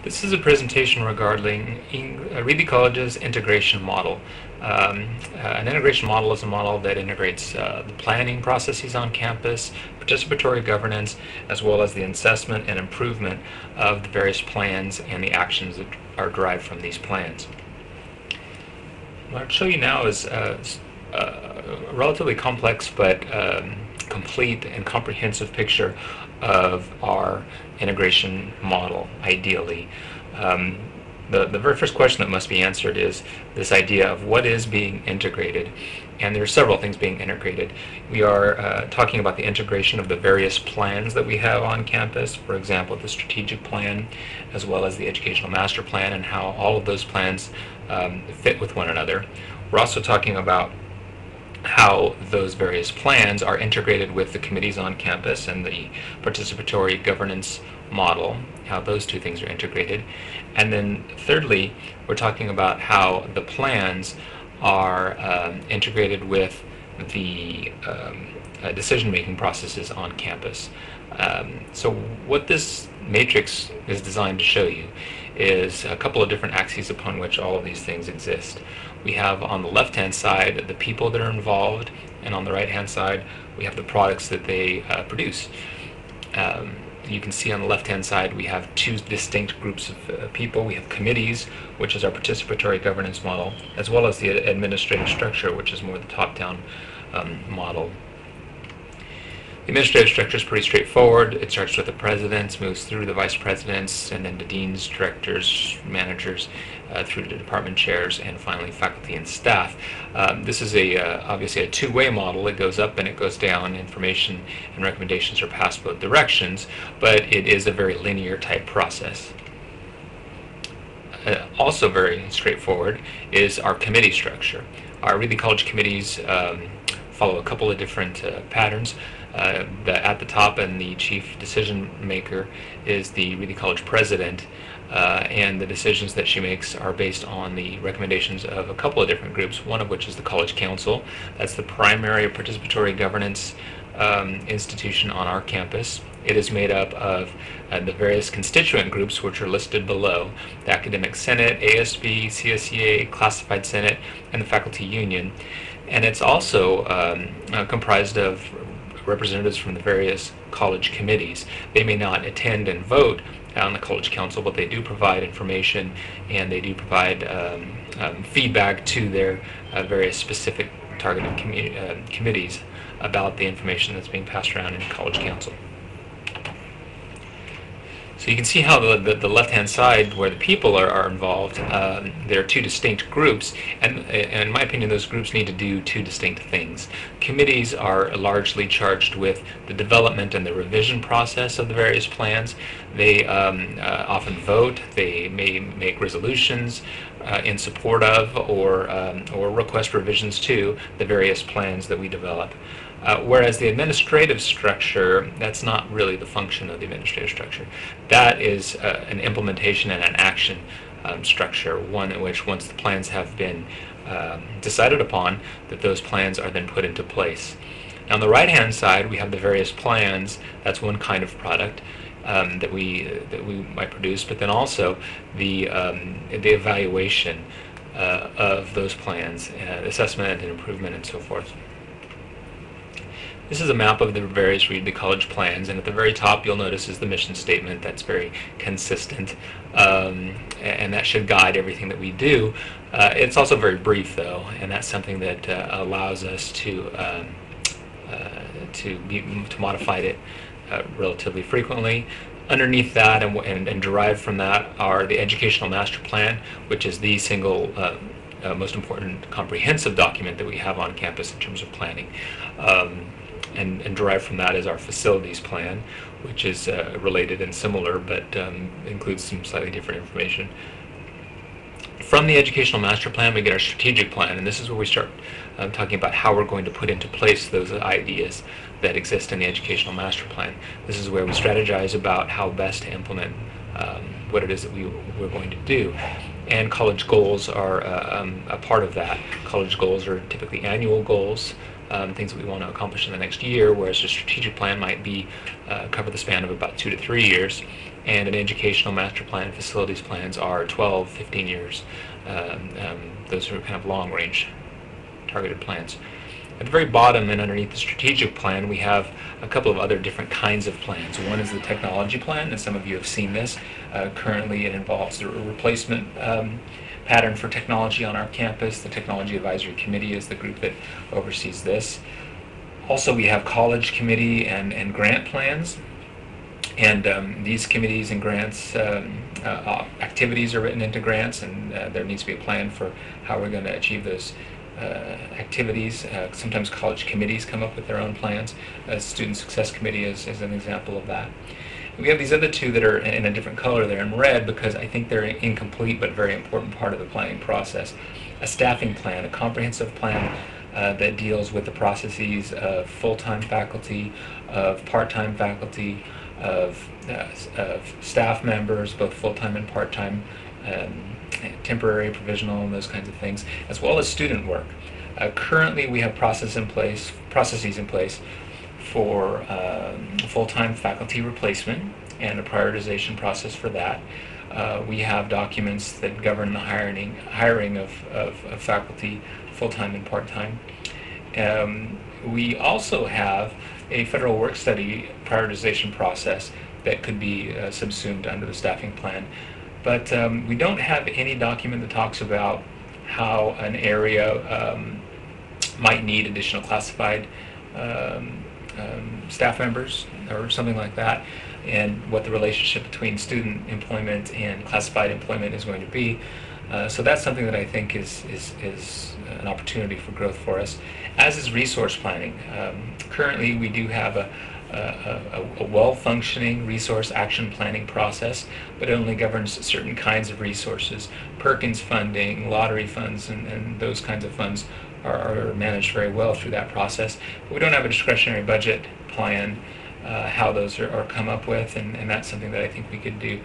This is a presentation regarding Reedley College's integration model. An integration model is a model that integrates the planning processes on campus, participatory governance, as well as the assessment and improvement of the various plans and the actions that are derived from these plans. What I'll show you now is a relatively complex but complete and comprehensive picture of our integration model, ideally. The very first question that must be answered is this idea of what is being integrated. And there are several things being integrated. We are talking about the integration of the various plans that we have on campus, for example, the strategic plan, as well as the educational master plan, and how all of those plans fit with one another. We're also talking about how those various plans are integrated with the committees on campus and the participatory governance model, how those two things are integrated. And then thirdly, we're talking about how the plans are integrated with the decision-making processes on campus. So what this matrix is designed to show you is a couple of different axes upon which all of these things exist. We have on the left-hand side the people that are involved, and on the right-hand side we have the products that they produce. You can see on the left-hand side we have two distinct groups of people. We have committees, which is our participatory governance model, as well as the administrative structure, which is more the top-down model. The administrative structure is pretty straightforward. It starts with the presidents, moves through the vice presidents, and then the deans, directors, managers, through to department chairs, and finally faculty and staff. This is obviously a two-way model. It goes up and it goes down. Information and recommendations are passed both directions, but it is a very linear type process. Also very straightforward is our committee structure. Our Reedley College committees follow a couple of different patterns. At the top, and the chief decision maker is the Reedley College president, and the decisions that she makes are based on the recommendations of a couple of different groups, one of which is the College Council. That's the primary participatory governance institution on our campus. It is made up of the various constituent groups which are listed below: the Academic Senate, ASB, CSEA, Classified Senate, and the Faculty Union. And it's also comprised of representatives from the various college committees. They may not attend and vote on the College Council, but they do provide information and they do provide feedback to their various specific targeted committees about the information that's being passed around in College Council. So you can see how the left-hand side, where the people are involved, there are two distinct groups, and in my opinion those groups need to do two distinct things. Committees are largely charged with the development and the revision process of the various plans. They often vote, they may make resolutions in support of or request revisions to the various plans that we develop. Whereas the administrative structure, that's not really the function of the administrative structure. That is an implementation and an action structure, one in which once the plans have been decided upon, that those plans are then put into place. Now, on the right-hand side, we have the various plans. That's one kind of product that we might produce, but then also the evaluation of those plans, assessment and improvement, and so forth. This is a map of the various Reedley College plans, and at the very top you'll notice is the mission statement. That's very consistent, and that should guide everything that we do. It's also very brief, though, and that's something that allows us to modify it relatively frequently. Underneath that and derived from that are the Educational Master Plan, which is the single most important comprehensive document that we have on campus in terms of planning. And derived from that is our facilities plan, which is related and similar, but includes some slightly different information. From the Educational Master Plan, we get our strategic plan, and this is where we start talking about how we're going to put into place those ideas that exist in the Educational Master Plan. This is where we strategize about how best to implement what it is that we're going to do. And college goals are a part of that. College goals are typically annual goals. things that we want to accomplish in the next year, whereas a strategic plan might be cover the span of about 2 to 3 years, and an educational master plan, facilities plans are 12, 15 years. Those are kind of long-range targeted plans. At the very bottom and underneath the strategic plan, we have a couple of other different kinds of plans. One is the technology plan, and some of you have seen this. Currently it involves the replacement pattern for technology on our campus. The Technology Advisory Committee is the group that oversees this. Also, we have college committee and grant plans. And these committees and grants, activities are written into grants, and there needs to be a plan for how we're going to achieve those activities. Sometimes college committees come up with their own plans. Student Success Committee is an example of that. And we have these other two that are in a different color. They're in red because I think they're an incomplete but very important part of the planning process. A staffing plan, a comprehensive plan that deals with the processes of full-time faculty, of part-time faculty, of staff members, both full-time and part-time, temporary, provisional, and those kinds of things, as well as student work. Currently, we have processes in place for full-time faculty replacement and a prioritization process for that. We have documents that govern the hiring of faculty, full-time and part-time. We also have a federal work study prioritization process that could be subsumed under the staffing plan. But we don't have any document that talks about how an area might need additional classified staff members or something like that, and what the relationship between student employment and classified employment is going to be. So that's something that I think is an opportunity for growth for us, as is resource planning. Currently, we do have a well-functioning resource action planning process, but it only governs certain kinds of resources. Perkins funding, lottery funds, and those kinds of funds are managed very well through that process. But we don't have a discretionary budget plan, how those are come up with, and that's something that I think we could do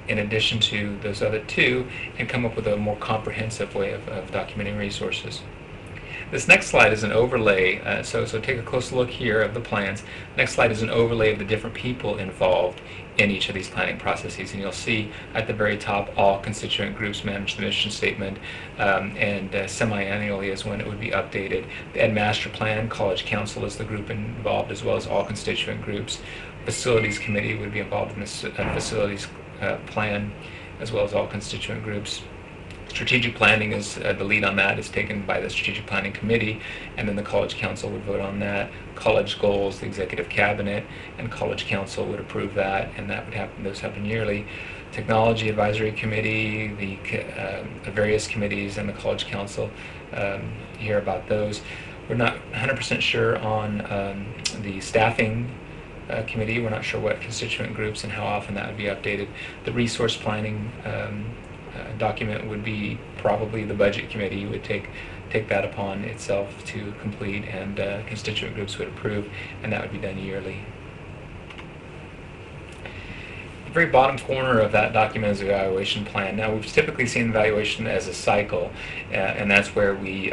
in addition to those other two, and come up with a more comprehensive way of documenting resources. This next slide is an overlay, so take a close look here of the plans. Next slide is an overlay of the different people involved in each of these planning processes, and you'll see at the very top all constituent groups manage the mission statement, and semi-annually is when it would be updated. The Ed Master Plan, College Council is the group involved, as well as all constituent groups. Facilities Committee would be involved in this facilities plan, as well as all constituent groups. Strategic planning is the lead on that is taken by the Strategic Planning Committee, and then the College Council would vote on that. College goals, the Executive Cabinet and College Council would approve that, and that would happen. Those happen yearly. Technology Advisory Committee, the various committees, and the College Council hear about those. We're not 100% sure on the staffing committee. We're not sure what constituent groups and how often that would be updated. The resource planning document would be probably the budget committee would take that upon itself to complete, and constituent groups would approve, and that would be done yearly. The very bottom corner of that document is the evaluation plan. Now, we've typically seen evaluation as a cycle, and that's where we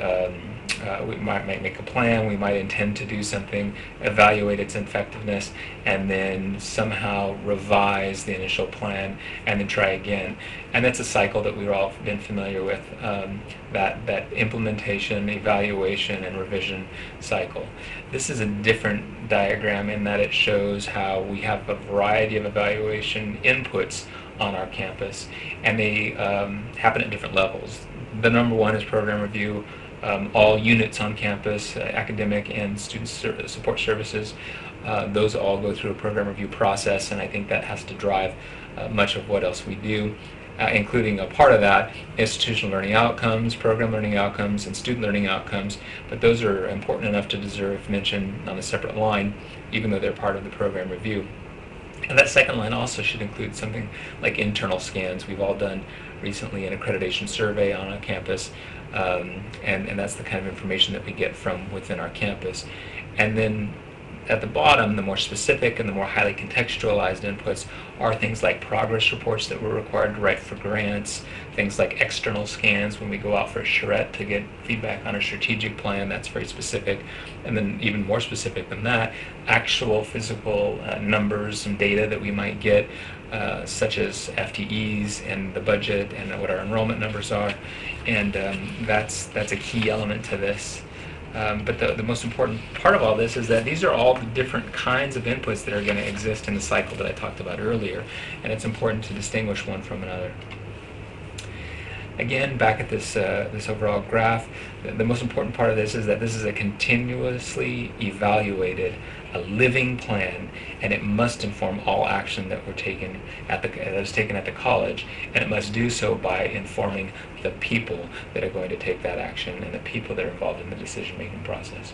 might make a plan, we might intend to do something, evaluate its effectiveness, and then somehow revise the initial plan, and then try again. And that's a cycle that we've all been familiar with, that implementation, evaluation, and revision cycle. This is a different diagram in that it shows how we have a variety of evaluation inputs on our campus, and they happen at different levels. The number one is program review. All units on campus, academic and student support services, those all go through a program review process, and I think that has to drive much of what else we do, including a part of that, institutional learning outcomes, program learning outcomes, and student learning outcomes, but those are important enough to deserve mention on a separate line, even though they're part of the program review. And that second line also should include something like internal scans. We've all done recently an accreditation survey on a campus, and that's the kind of information that we get from within our campus. And then at the bottom, the more specific and the more highly contextualized inputs are things like progress reports that we're required to write for grants, things like external scans when we go out for a charrette to get feedback on a strategic plan. That's very specific. And then even more specific than that, actual physical numbers and data that we might get, such as FTEs and the budget and what our enrollment numbers are. And that's a key element to this. But the most important part of all this is that these are all the different kinds of inputs that are going to exist in the cycle that I talked about earlier, and it's important to distinguish one from another. Again, back at this overall graph, the most important part of this is that this is a continuously evaluated, a living plan, and it must inform all action that is taken at the college, and it must do so by informing the people that are going to take that action and the people that are involved in the decision-making process.